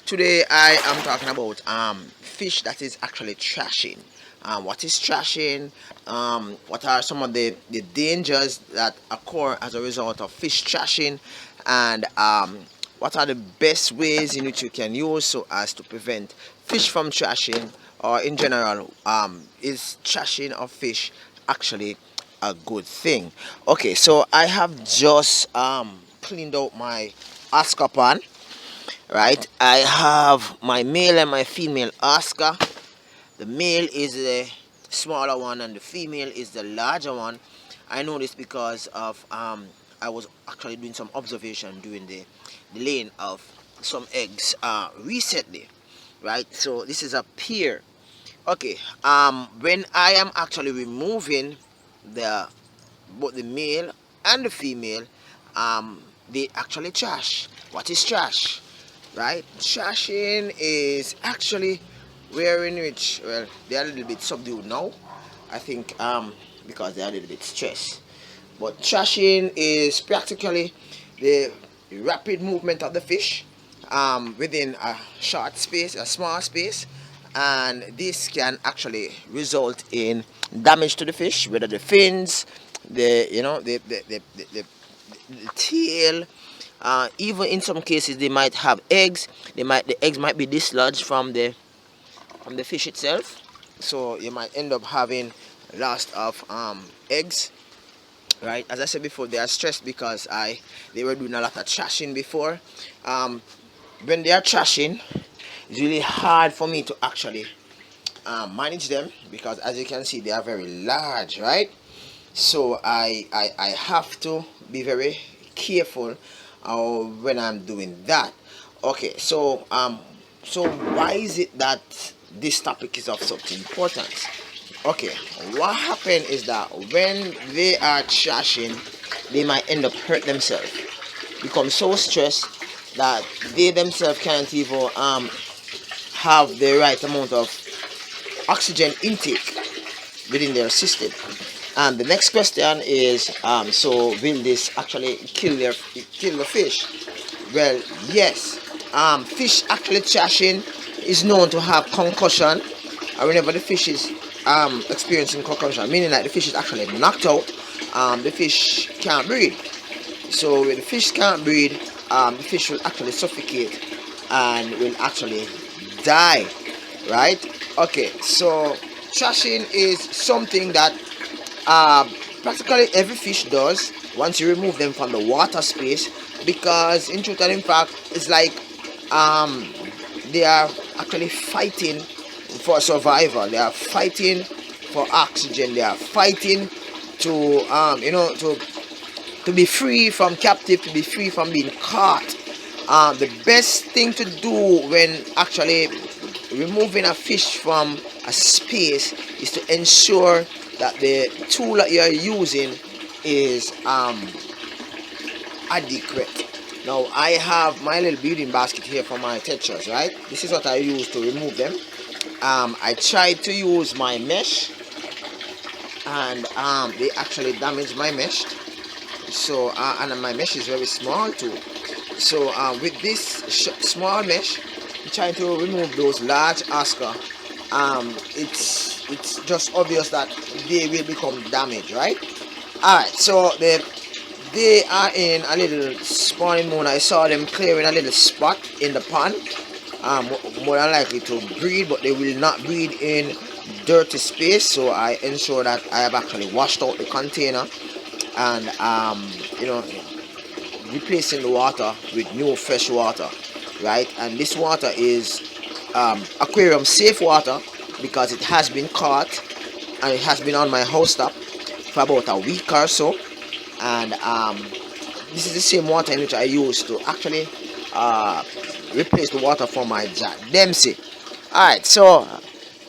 Today I am talking about fish that is actually thrashing. What is thrashing? What are some of the dangers that occur as a result of fish thrashing? And what are the best ways in which you can use so as to prevent fish from thrashing? Or in general, is thrashing of fish actually a good thing? Okay, so I have just cleaned out my Oscar pan. Right, I have my male and my female Oscar. The male is the smaller one and the female is the larger one. I know this because of I was actually doing some observation during the laying of some eggs recently. Right, so this is a pair. Okay, when I am actually removing the both the male and the female, they actually trash. What is trash? Right? Thrashing is actually where in which, well, they are a little bit subdued now. I think because they are a little bit stressed. But thrashing is practically the rapid movement of the fish within a short space, a small space, and this can actually result in damage to the fish, whether the fins, the tail. Even in some cases, they might have eggs. The eggs might be dislodged from the fish itself, so you might end up having loss of eggs. Right, as I said before, they are stressed because they were doing a lot of trashing before. When they are trashing, it's really hard for me to actually manage them because, as you can see, they are very large, right? So I have to be very careful when I'm doing that. Okay, so why is it that this topic is of such importance? Okay, what happened is that when they are trashing, they might end up hurt themselves, become so stressed that they themselves can't even have the right amount of oxygen intake within their system. And the next question is, so will this actually kill the fish? Well, yes. Fish actually thrashing is known to have concussion, and whenever the fish is experiencing concussion, meaning that the fish is actually knocked out, the fish can't breathe. So when the fish can't breathe, the fish will actually suffocate and will actually die. Right? Okay, so thrashing is something that practically every fish does once you remove them from the water space, because in truth and in fact it's like they are actually fighting for survival. They are fighting for oxygen. They are fighting to to be free from captive, to be free from being caught. The best thing to do when actually removing a fish from a space is to ensure that the tool that you are using is adequate. Now I have my little building basket here for my tetras, right? This is what I use to remove them. I tried to use my mesh, and they actually damaged my mesh. So and my mesh is very small too. So with this small mesh, I'm trying to remove those large Oscar. It's just obvious that they will become damaged, right? Alright, so they are in a little spawning mode. I saw them clearing a little spot in the pond, more than likely to breed, but they will not breed in dirty space. So I ensure that I have actually washed out the container and replacing the water with new fresh water, right? And this water is aquarium safe water because it has been caught and it has been on my house top for about a week or so. And this is the same water in which I use to actually replace the water for my Jack Dempsey. Alright, so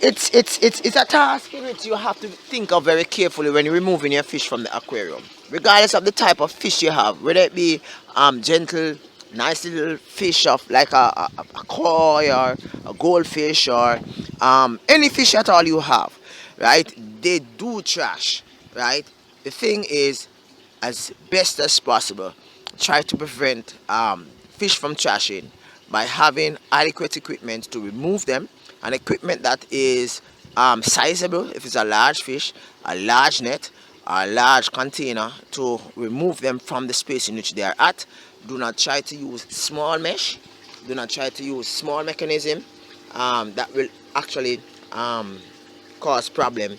it's a task in which you have to think of very carefully when you're removing your fish from the aquarium, regardless of the type of fish you have, whether it be gentle, nice little fish of like a koi or a goldfish or any fish at all you have, right? They do trash, right? The thing is, as best as possible, try to prevent fish from trashing by having adequate equipment to remove them, and equipment that is sizable. If it's a large fish, a large net, a large container, to remove them from the space in which they are at. Do not try to use small mesh. Do not try to use small mechanism. That will actually cause problem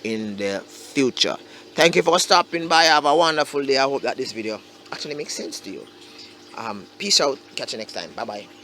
in the future. Thank you for stopping by. Have a wonderful day. I hope that this video actually makes sense to you. Peace out. Catch you next time. Bye bye.